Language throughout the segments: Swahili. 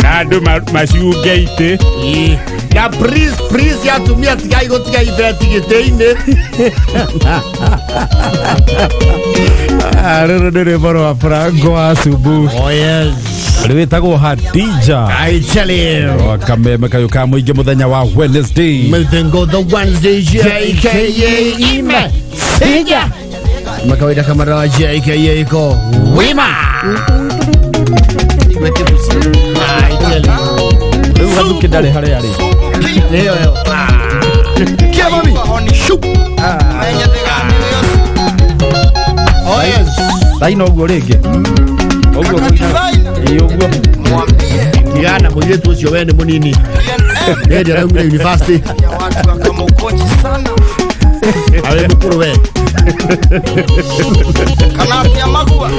Nado mashugeite. Ya please ya tumia tigai go tigai veti giteine. Arere baro afrango asubu. Oh yes. Rwetago Hadija. I tell you. Wakameme kayuka mwige muthenya wa Wednesday. Mthengo the Wednesday JKA ime. Sija. Makawaida kama rawa JKA iko wima. Iweke busi. I tell you. Uga dukidale hale hale. Leo. Kia mami. Shoot. Oh yes. Daino ugo rege. Ugo ugo. Kiana mwetu usio wende munini. Ndio rangu ya university. Ale mkuru we. Kanapia magua.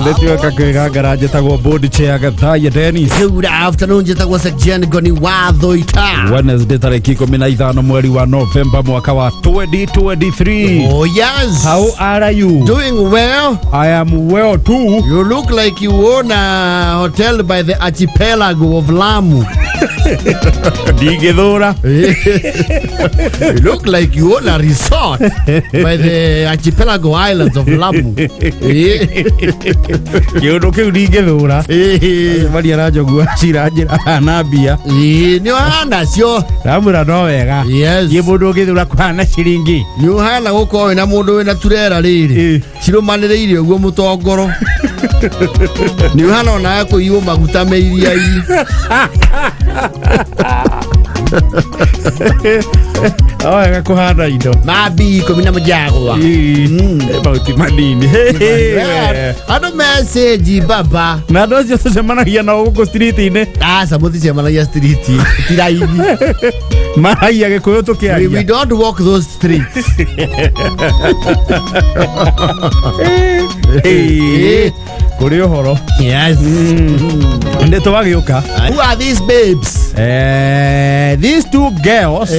Netiwe Kwigangara jetagwo board chair Gathaya Dennis. Good afternoon jetagwo section goni watho ita. Wednesday tariki 15 mweri wa November mwaka wa 2023. Oh yes. How are you? Doing well. I am well too. You look like you own a hotel by the archipelago of Lamu. Digedora. You look like you own a resort by the archipelago islands of Lamu. Kiundo kiu digedora. Mari arajogua ciranjira anabia. Ni wana cio. Ramura no wega. Yes. Ye mundu githura kwana ciringi. Ni uhana guko wena mundu wena turera riri. Cirumaniriire uguo mutongoro. Ni uhana ona kuiyo maguta meiria i. Oya kuhanda indo. Mabi komina majagwa. Bauti madini. Ano message baba. Na dojo tusemanagia na uko street ine. Samuti semanagia street. Tiraini. Mahaya gikuyu tukiaria. We don't walk those streets. Kuri uhoro. Yes. Ndeto wagiuka. Who are these babes? These two girls.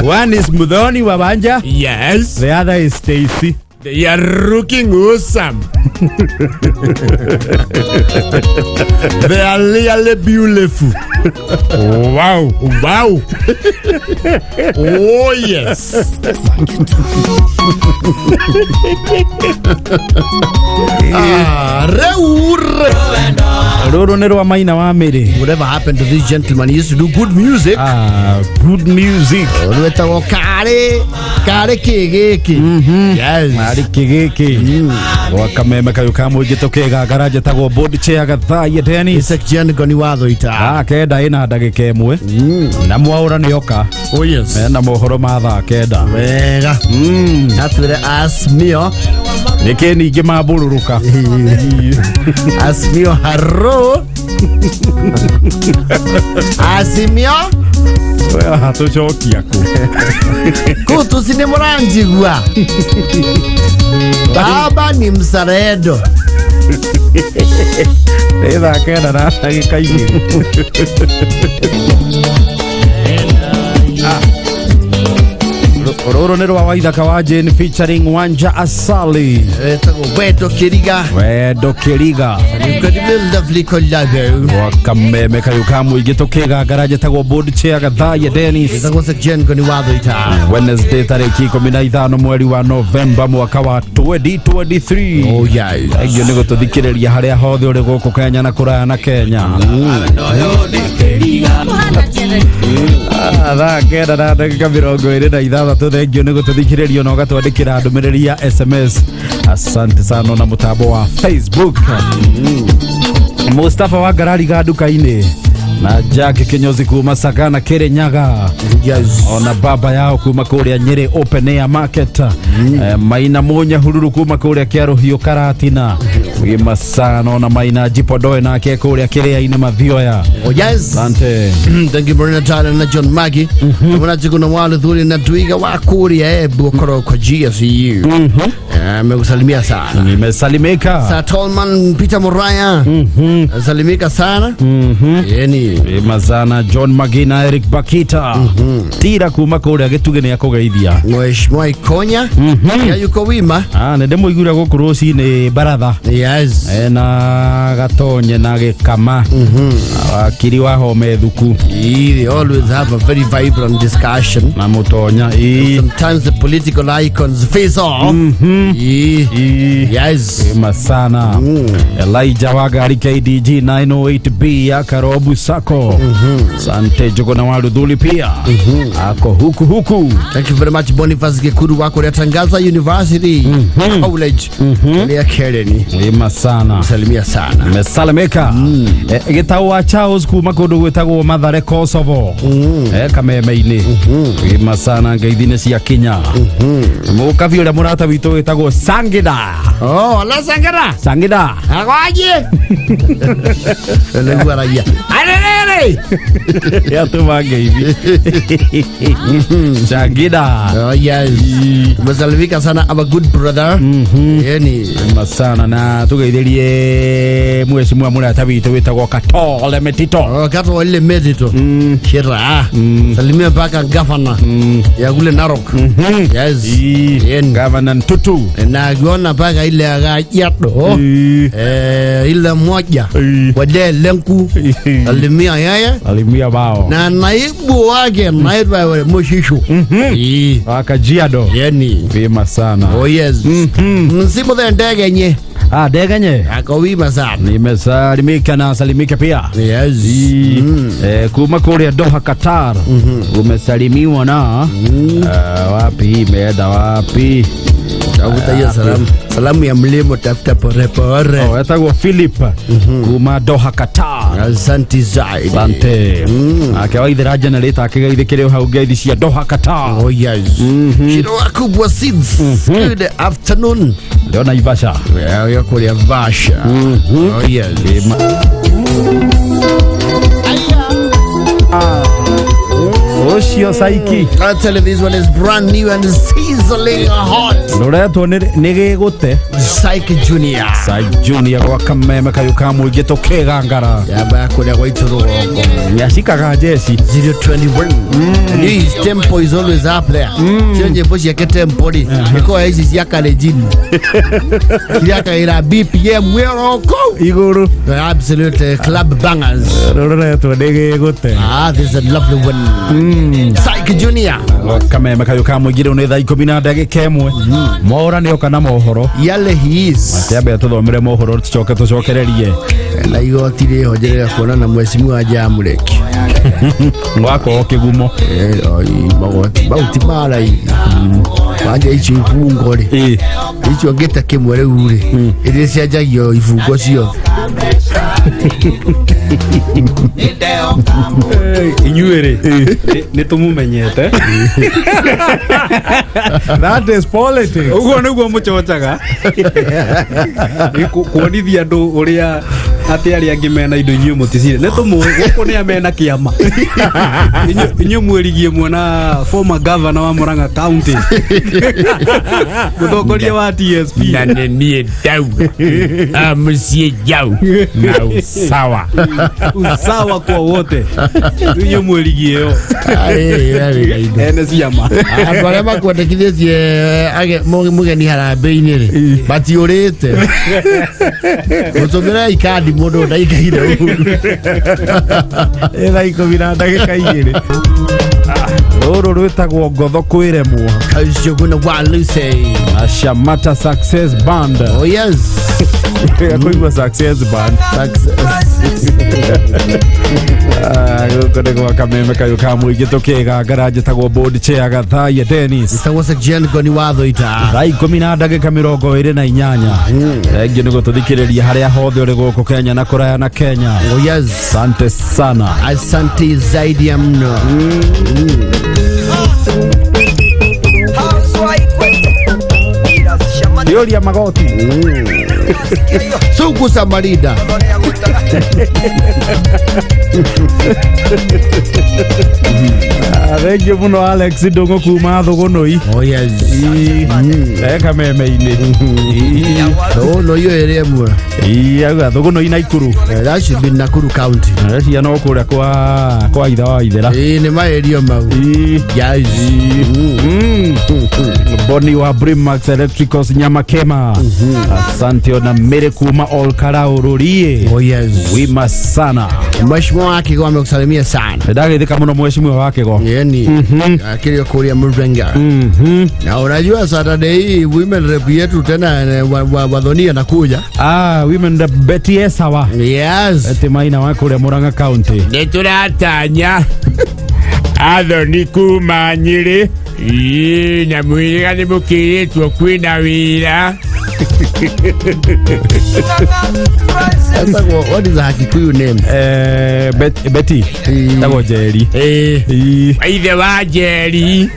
One is Mudhoni Wabanja. Yes. The other is Stacy. They are looking awesome. They are really beautiful. Wow. Wow. Oh yes. Whatever happened to this gentleman? He used to do good music. Good music. Kare kigiki. Yes. Kare kigiki. Wakameme kayuka mwige Kwigangara jetagwo board chair Gathaya Dennis. Section goni watho ita. Kenda ina ndagika imwe. Na mwaura ni oka. Oh yes. Na mohoro matha kenda. Wega. Atwire asmio. Niki ningi mabururuka. Asmio haro. Asimio. Wewe tucokia ku. Kutu sine muranjigwa. Baba ni msaredo. Eda kenda na ndagika igiri. Roro nero waithaka wa Jane featuring Wanja Asali. Wedo Kiriga. Wedo Kiriga. Incredible lovely collabo. Wakameme kayuka mwige Kwigangara jetagwo board chair Gathaya Dennis. Itago section goni watho ita. Wednesday tariki 15 mweri wa November mwaka wa 2023. Oh yes. Iyo nigo tuthikiriria haria hothe uri guku Kenya na kuraya na Kenya. Kenda na ndagika 26. Thengio nigo tuthikiriria no gatwandikira ndumiriri ya SMS. Asante sana na mutambo wa Facebook. Mustafa wa Garari ga duka-ini na Jack Kinyozi kuma Sagana Kirinyaga. Yes. Ona baba yao kuma kuria Nyeri Open Air Market. Maina Munya Hururu kuma kuria Kiaruhio Karatina. Wima sana ona Maina Jipodoe na ke kuria Kiria-ini Mathioya. Oh yes. Asante. Thank you very much na John Magi. Mwana chiko na wale thuri na tuiga wa kuria bukoro kwa GSU. amekusalimia sana. Nimesalimika. Sir Tolman Peter Moraya. Salimika sana. Yani Mazana John Magina Eric Bakita. Tira kuma kore getugene yakogeithia. Mheshimiwa Ikonya. Ya yuko wima. Nende muigura gokuruci ni baratha. Yes. Na gatonye na gekama. Akiri wa home thuku. They always have a very vibrant discussion. Na mutonya. Sometimes the political icons face off. Yes. Masana. Elijah Wagari KDG 908B ya Karobu Sako. Sante Jogona Waduduli pia. Ako huku. Thank you very much Boniface Gekuru wako ya Tangaza University College. Ya Keleni. Masana. Salimia sana. Mesalimeka. Gitawa Charles kuma kodo gwetagwo Mathare Kosovo. Kameme-ini. Masana ngaithine cia Kenya. Mukabi ule murata wito gwetagwo Sangida. La Sangida. Sangida. Agwaje. Lego araya. Alele. Ya tumange hivi. Sangida. Yes. Masalimika sana our good brother. Yani masana na tugeithĩrie mheshimiwa murata wito wetagwo Katole Metito. Katole Metito. Kira. Salimia mpaka governor ya kule Narok. Yes. Governor Tutu. Na giona mpaka ile Agajado. Ile moja. Wade Lenku. Salimia yeye. Salimia bao. Na naibu wake naitwa Moshisho. Akajiado. Yani. Vima sana. Oh yes. Msimu the ndege nye. Ndege nye. Akawima sana. Nimesalimika na salimika pia. Yes. Kuma kule Doha Qatar. Umesalimiwa na wapi imeenda wapi? Tafuta hiyo salamu ya mlimo tafuta pore. Etagwo Philip kuma Doha Qatar. Asante zaidi. Asante. Akawaithira generator akigaithikire hau ngeithi cia Doha Qatar. Oh yes. Shiro akubwa seeds. Good afternoon. Ndio Naivasha. Ya kule Naivasha. Oh yes. Oshio Saiki. I tell you this one is brand new and sizzling hot. Loreto nige gute. Saiki Junior. Saiki Junior kwa kameme kayuka muige to Kwigangara. Ya ba kule kwa ituru wako. Yashika jesi 021. And his tempo is always up there. Chonje boshi yake tempo ni. Iko hizi yaka legend. Yaka ila BPM weroko. Iguru. Absolute club bangers. Loreto nige gute. This is a lovely one. Saiki Junior. Kameme kayuka muigire ne thaa 10 ndagika imwe. Mora ni oka na mohoro. Yale he is. Atiambe tuthomere mohoro tucokererie. Na igotire hojerera kuona na mheshimiwa Jamureki. Mwako kigumo. Bauti mara hii. Banja ichi ifungo ri. Ichi ogeta kimwere uri. Iri cianjagio ifungo cio. Inyuere ni tumumenyete. That is politics. Ugo niguo muchochaga. Kuonithia andu uria ati ari angi mena indo inyu muticire ne tumu guko ni amena kiama inyu mwerigie mwana former governor wa Murang'a County mutongoria wa TSP na nie dau amsie jau na sawa kwa wote inyu mwerigie yo ene ciama abale makwandikithie age mugeni harambe-ini ri batiurite gutumira ikadi mundu ndaikaire etha 10 ndagika igiri ruru rwetagwo ngotho kwiremwo kacio kuna waluse Ashamata Success Band. Oh yes. Akuigwa Success Band. Gukore kwa kameme kayuka muigi tukigangara njitagwo board chair Gathai Dennis. Itagwo section goni watho ita. Thaa 10 ndagika 28. Engi ni gututhikiriria haria hothe uri guku Kenya na kuraya na Kenya. Oh yes. Asante sana. Asante zaidi ya mno. Yoria magoti. Suku Samarida. Thank you muno Alex Ndongo kuma Thogonoi. Oh yes. Eka meme-ini. No yo area mwa. Aga Thogonoi Naikuru. That should be Nakuru County. Cia no kuria kwa itha wa ithera. Ni maerio mau. Yes. Boni wa Brimax Electricals Nyamakema. Asante ona mere kuma Olkarao Rorie. Oh yes. Wima sana. Mheshimiwa wake kwa amekusalimia sana. Ndagithika muno mheshimiwa wake go. Yani akili kuria Mrenga. Na unajua Saturday hii women rep yetu tena wadhonia nakuja. Women rep Betty Esawa. Yes. Eti maina wa kuria Murang'a County. Nituratanya athoni kuma Nyeri na mwiriga ni mukiritwo kwina wira. What is the Kikuyu name? Betty. Tago Jerry. Waithe wa Jerry.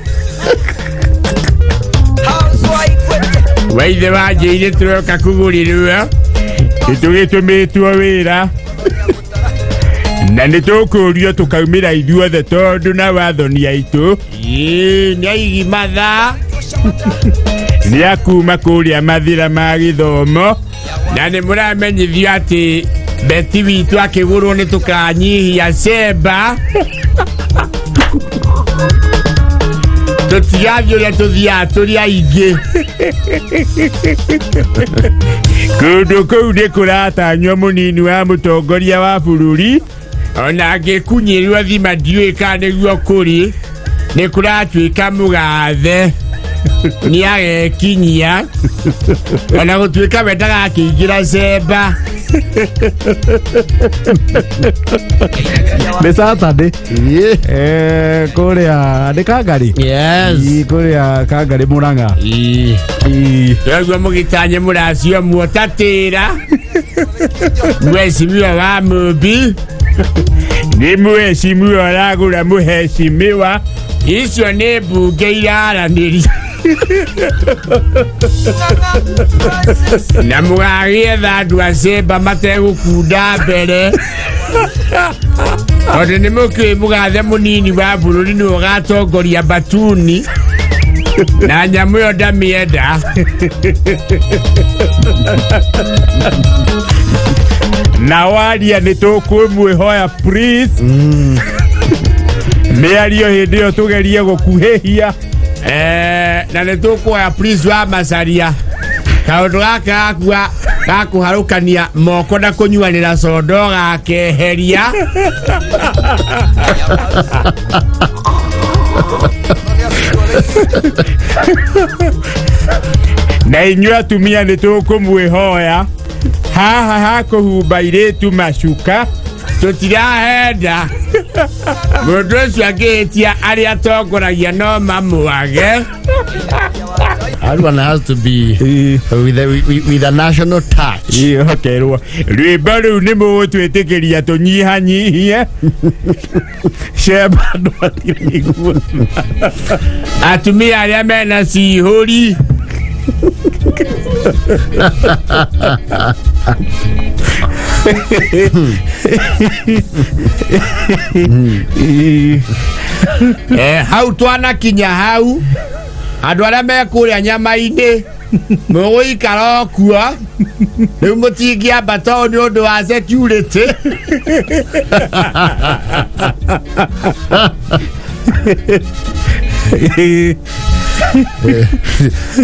Waithe wa Jerry turoka kugurirwa. Nitugitumĩtwo wĩra. Na nĩtũkũrio tũkaumĩra ithuothe tondũ na wathoni aitũ nĩ aigimatha nĩ akuma kũrĩa mathira ma gĩthomo na nĩ mũramenyithio atĩ Beti witũ akĩgũrwo nĩ tũkanyihia cemba tũtigathiĩ ũrĩa tũthiaga tũrĩ aingĩ. Kũndũ kũu nĩ kũratanywo mũnini wa mũtongoria wa bũrũri ona angĩkunyĩrwo thima ndiũĩ kana nĩguo kũrĩ nĩ kũratuĩka mũgathe nĩ agekinyia ona gũtuĩka we ndagakĩingĩra cemba. Nĩ Saturday. Kuria nĩ Kangari. Yes. Kuria Kangari Murang'a. Toguo mũgĩtanye mũracio muotatĩra mwecimiwa wa Mũmbi nĩ mwecimiwa aragũra mũhecimiwa icio nĩ mbunge iraranĩria na mũgagĩetha andũ a cemba mategũkunda mbere tondũ nĩ mũkĩũĩ mũgathe mũnini wa bũrũri nĩ ũgatongoria Batuni na nyamũ ĩyo ndamĩenda. Na waria nĩ tũkũmwĩhoya please mĩario hĩndĩ ĩyo tũgerie gũkuhĩhia na nĩ tũkũhoya please wa Macharia kaũndũ gaka gakũharũkania moko na kũnyuanĩra condo gakeheria. Na inyuĩ atumia nĩ tũkũmwĩhoya haha hakũhumba airĩtu macuka tũtirahenda mũndũ ũcio angĩhĩtia arĩa atongoragia no mamwage. Everyone has to be with a national touch. Hokerwo rwĩmbo rũu nĩ mũgũtwĩtĩkĩria tũnyihanyihie cemba andũ matiraigua atumia arĩa mena cihũri. Hau twanakinya hau andũ arĩa mekũrĩa nyama-inĩ mũgũikara okuo rĩu mũtingĩamba tondũ nĩ ũndũ wa security.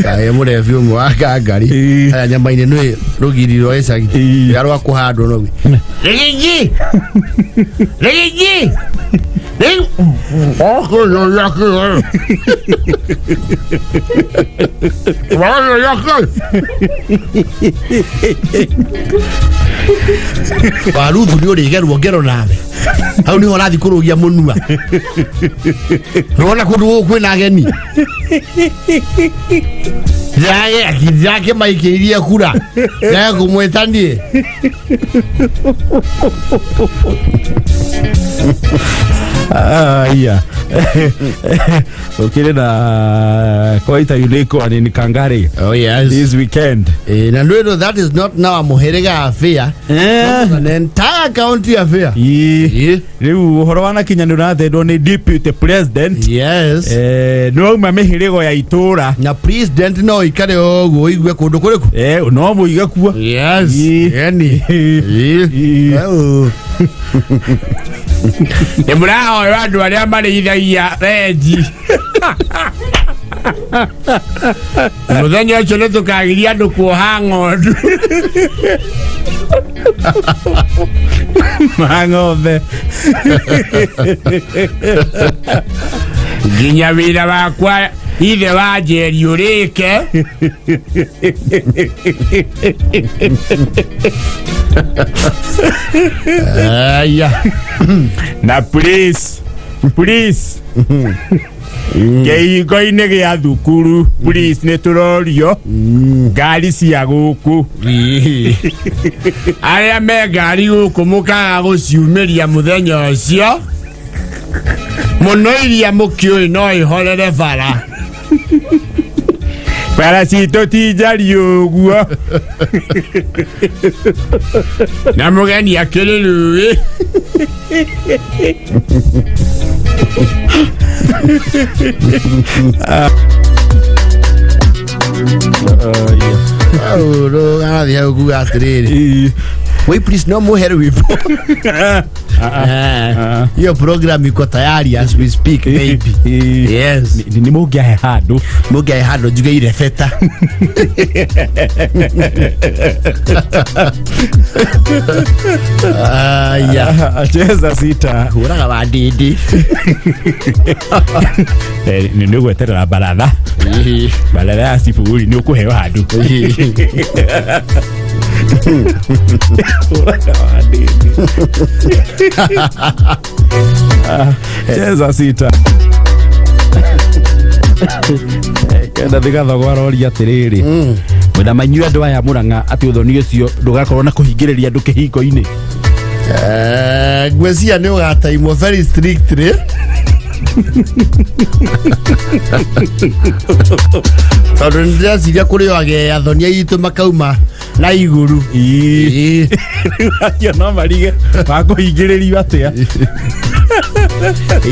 Kae mũrebi ũmwe wa Kangari aya nyama-inĩ nĩ rũgiri rwa icagi ya rwa kũhandwo no Rĩgĩngĩ waruthu nĩ ũrĩgerwo ngero nawe hau nĩho ũrathiĩ kũrũgia mũnua nĩwona kũndũ gũkũ kwĩna ageni yake maikĩirie kura ya kũmwĩtanie. Yeah. Ukire na Koita Unico ni Kangari. Oh yes. This weekend. Na ndio that is not now a muherega affair. An entire county affair. Riu uhoro wana kinya ndathendwo ni deputy president. Yes. No mamehirego ya itura. Na president no ikare ogo igwe kundu kuriku. No muiga kuo. Yes. Yani. Emura oyo andu aria mari ithagia reji. Muthenya ucio ni tukagiria andu kuoha ng'ondu. Mang'ombe. Nginya wira wakwa ithe wa njeri urike. Na police Kĩhingo-inĩ gĩa thukuru police nĩ tũrorio ngari cia gũkũ. Arĩa me ngari gũkũ mũkaga gũciumĩria mũthenya ũcio, mũno iria mũkĩũĩ no ihorere bara. Bara citũ ti njari ũguo. Na mũgeni akĩrĩ rũĩ. No gathi au kuga atiriri. Wait please no more here your program iko tayari as we speak baby. Yes. Ni mugiahe handu njuge ire feta. Acheza sita huraga bandidi. Ni gweterera baratha ya sifuri ni ukuheo handu. Cheza sita. Kenda thigathogwa roria atiriri. Wenda manyu andu aya Murang'a ati uthoni ucio ndugakorwo na kuhingiriria andu kihingo-ini. Gwezia ni ugataimwo very strictly. Tondu ndĩreciria kũrĩ oage athoni aitũ makauma na igũrũ. No marige makũhingĩrĩrio atĩa.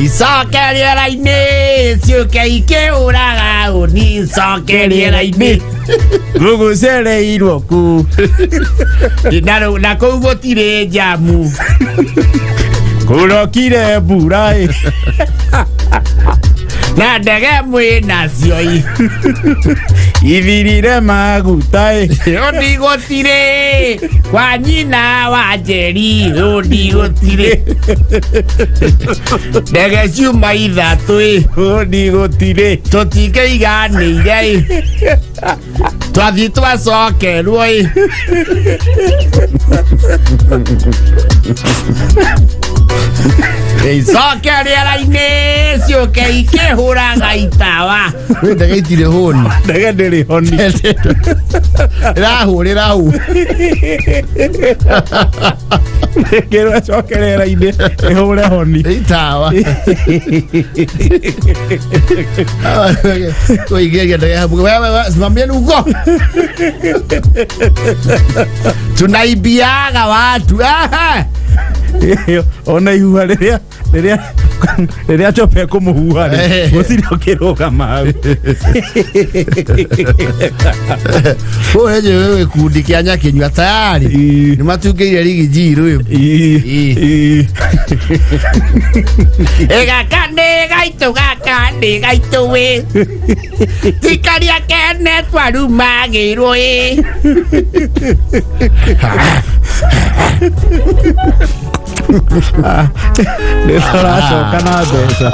Icoke rĩera-inĩ ciũke ikĩũraga ũni icoke rĩera-inĩ gũgũcereirwo ku na kũu gũtirĩ njamu kũrokire mbura na ndege mwĩ nacio ithirire maguta ũni gũtirĩ kwa nyina wa njeri ũni gũtirĩ ndege ciuma ithatũ ũni gũtirĩ tũtingĩiganĩire twathiĩ twacokerwo icoke rĩera-inĩ ciũke ikĩhũraga itawa. Ndege itirĩ honi. Ndege ndĩrĩ honi. Ĩrahũrĩra hũ. Kĩrwo acoke rĩera-inĩ ĩhũre honi. Itawa. Kuingia ndege hapo. Wewe simamia huko. Tunaibiaga watu. Ona ihua rĩrĩa chope kũmũhua gũtirĩ ũkĩrũgama. Ũyũ wewe kundi kĩa Nyakinyua tayari nĩ matungĩire rigi G rĩu. Gaka nĩ gaitũ wĩ tikaria kene twarumagĩrwo nĩtũracoka na mbeca.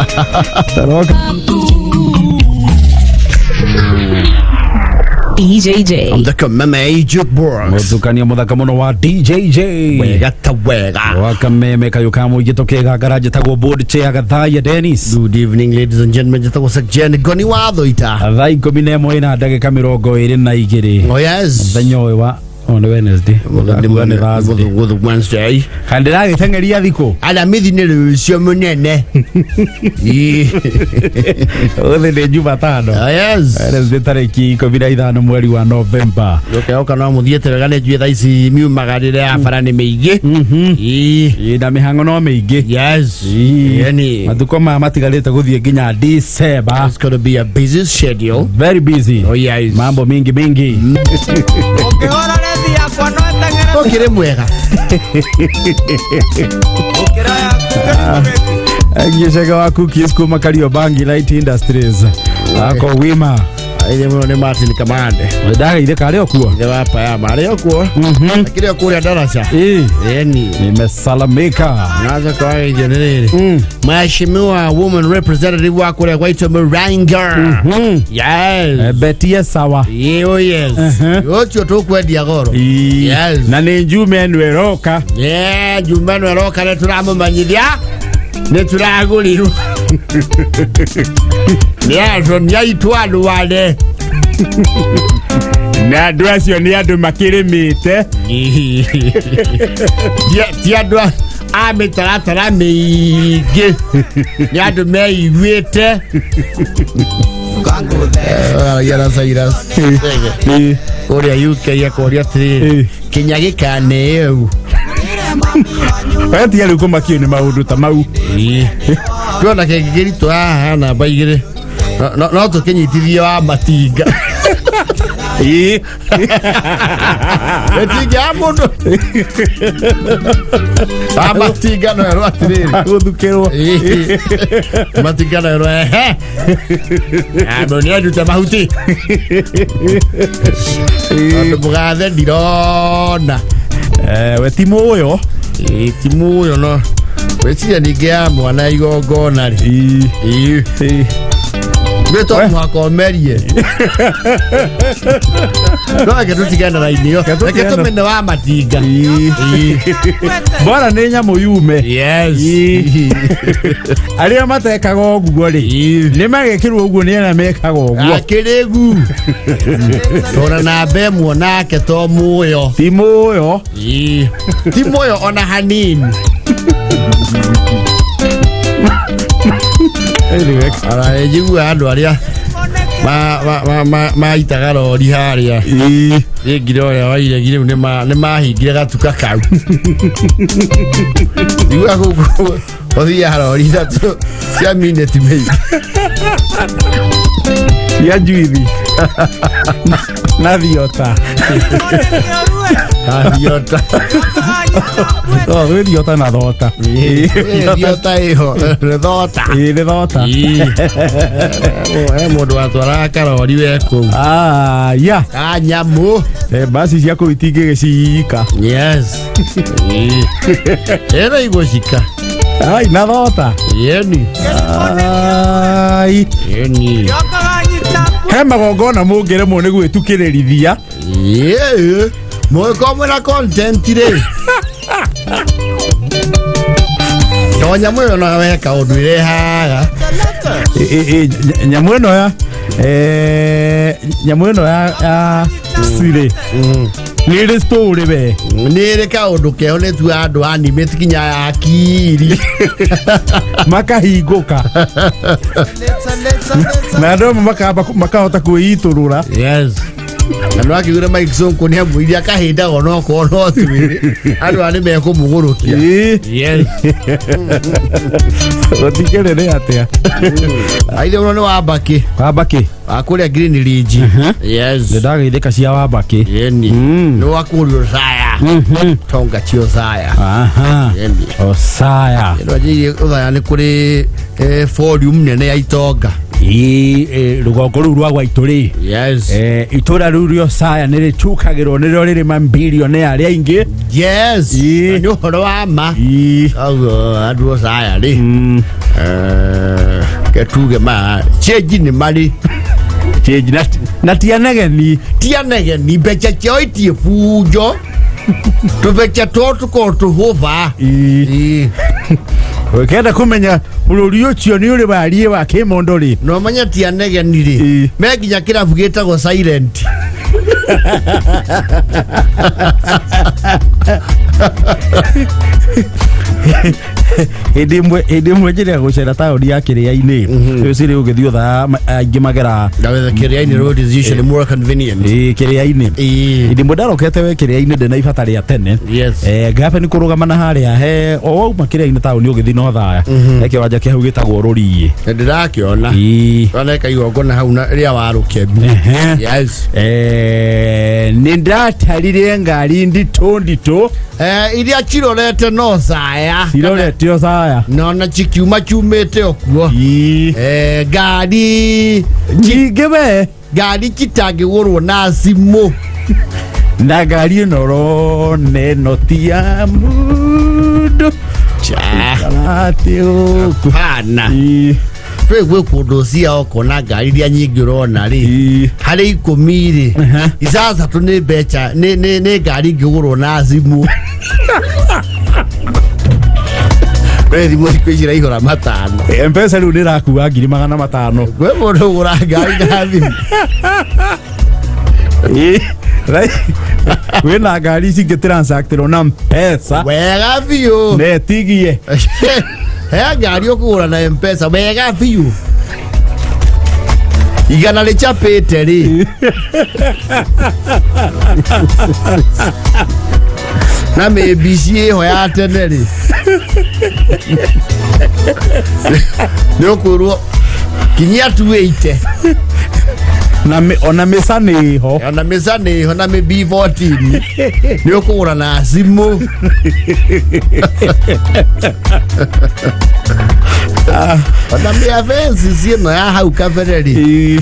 DJJ. Mthaka meme jukebox. Mutukania muthaka muno wa DJJ. Wega ta wega. Wakameme kayuka mugito kegagara jitagwo board chair gathaya Dennis. Good evening ladies and gentlemen, jitagwo Sakjen Goni watho ita. Thai 11 na ndagika 22. Oh yes. Thanyo wa on Wednesday Wednesday kandira gitengeria thiko ala mithi ni rucio munene othe ni Jumatano yes Wednesday tariki 15 mweri wa November oka no muthiete wega ni tha ici miumagarire ya bara ni meigi na mihango no meigi yes yani matuko matigarite guthie nginya December. It's going to be a busy schedule, very busy. Oh yes, mambo mingi okire mwega Agishega wa cookies kuma Kariobangi Light Industries ako wima ile mwana ni Martin Kamande ndaga ile kale okuo ile hapa ya mali okuo lakini okuo darasa yani nimesalamika naanza kwa hiyo nini mheshimiwa woman representative wa kule White Muranga yes betie sawa yes yote tukwedia goro yes na ni Jume Nweroka Jume Nweroka le turamumanyithia ne turaguriru ni aitwalu wale na andu acio ni andu makirimite ti andu a mitaratara miingi ni andu meiguite yara sairas oria UK yakoria tri kinya gikane eu Pati yale kuma kio ni maundu ta mau. Tuona kegirito na baigire. No to kenyitithio wa matinga. Matinga mundu. Matinga no ero atiriri. Uthukirwo. Matinga no ero Aboni aduta mahuti. Ando bugathe ndirona. We timuyo timuyo no wetia nigia mwana igongona ri beto mwakomerie no ke tutigana na inio ke tumene wa matinga bora ni nyamu yume yes aria matekaga oguo ri ni magekirwo oguo ni ana mekaga oguo akiregu tora na be muona ke to muyo timuyo ona hanini ara ejigu andu aria ma itagaro ri haria ngire oria waire ngire ne mahingire gatuka kau igua gugu othia harori thatu cia minute mei ya juithi na viota oh we viota na dota viota iho le dota mundu atwara karori weko ya nyamu basi cia kuitinge gicika yes era igocika ai na dota yeni he magongona mungiremwo ni gwitukirithia mwiko na content re nyamu ĩno na weka ũndũ irehaga nyamu ĩno ya sire nĩrĩ story we nĩrĩ kaũndũ keho nĩ tu andũ animate kinya akiri makahingũka na andũ makahota kwĩitũrũra yes no akigure Mike Sonko ni amwiri akahinda ono ko no twiri andu ani me ko mugurukia yes otikerere atia aide uno ni wabaki akuria Green Ridge yes ndageithika cia wabaki yeni no akurio saya tonga chio saya yeni osaya ndo aje uthaya ni kuri volume nene ya itonga rugongo ru rwa Gwaituri yes itura rurio saya nire chukagirwo nire riri mambilione aria ingi yes ni horo wa ma adu saya ri ketuge ma cheji ni mali cheji na tianegeni becha choitie fujo tubecha totu ko tuhova wekenda kumenya bururi ucio ni uri barie wa kimondo ri no manya tianegeni ri meginya kirabu gitagwo silent Edimwe jira gucera taoni ya Kiria-ini uciri ugithio tha aingi magera Kiria-ini road is usually more convenient. Kiria-ini Edimwe ndarokete we Kiria-ini ndina ibata ria tene ngape ni kurugama na haria he o uma Kiria-ini taoni ugithi no thaya eke wanja ke hau gitagwo Ruriĩ Ndirakiona oneka igongona hau na ria warukebu yes ni ndatarire ngari ndito iria kirorete no saya cirorete o saya nona chikiuma kiumete okuo ngari ngebe ngari kitangĩgũrwo na simu na ngari ĩno rone noti ya mũndũ ati ũku hana Pwe kũndũ cia okona ngari iria nyingĩ ũrona rĩ harĩ 10 rĩ isaza tu nĩ mbeca nĩ ngari ingĩgũrwo na simu thimũ thikũ ici iraihũra 5 M-Pesa rĩu nĩrakua 500,000 we mũndũ ũgũra ngari na thimũ wĩna ngari ici ingĩ-transactĩrwo na M-Pesa wega biũ netigie he ngari ũkũgũra na M-Pesa wega biũ igana rĩchapĩte rĩ na mĩmbici ĩho ya tene rĩ nĩ ũkwĩrwo kinyia 280 ona mĩca nĩho ona mĩca nĩho na B14 nĩ ũkũgũra na simũ ona mĩavesi ciĩno ya hau kabere rĩ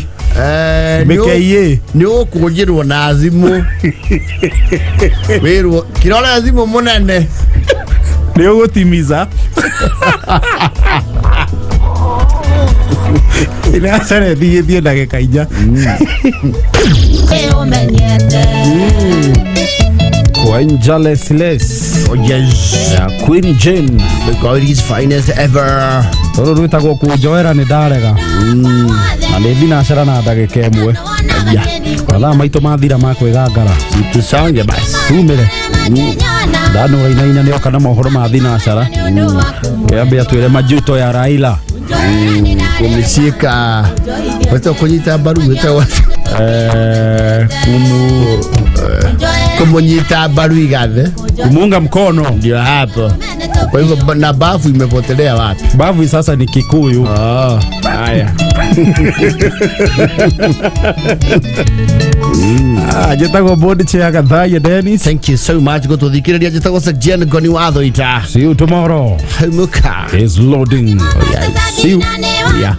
mĩkeiĩ nĩ ũkũnjĩrwo na thimũ wĩrwo kĩrore thimũ mũnene nĩ ũgũtimiza inacere thiĩ ndagĩka 4 Kwigangara We ya Queen Jane the God's finest ever toro rwĩtagwo kũnjoera nĩ ndarega na nĩ thinacara na ndagĩka 1 mathaa maitũ mathira ma kwĩgangara tusange basi tumĩre ndanũgainaina nĩ oka na mohoro ma thinacara kĩambia twĩre majuto ya Raila kumishika wata kunyita baru wata kumunyita baru igathe kumunga mkono ndio hapo. Kwa hivyo na bafu imepotelea wapi? Bafu sasa ni Kikuyu. Haya. Jetago bodi chia kadhaa Dennis. Thank you so much. Go to thikiriria jetago sejen goni watho ita. See you tomorrow. Muka is loading. See you. Yeah.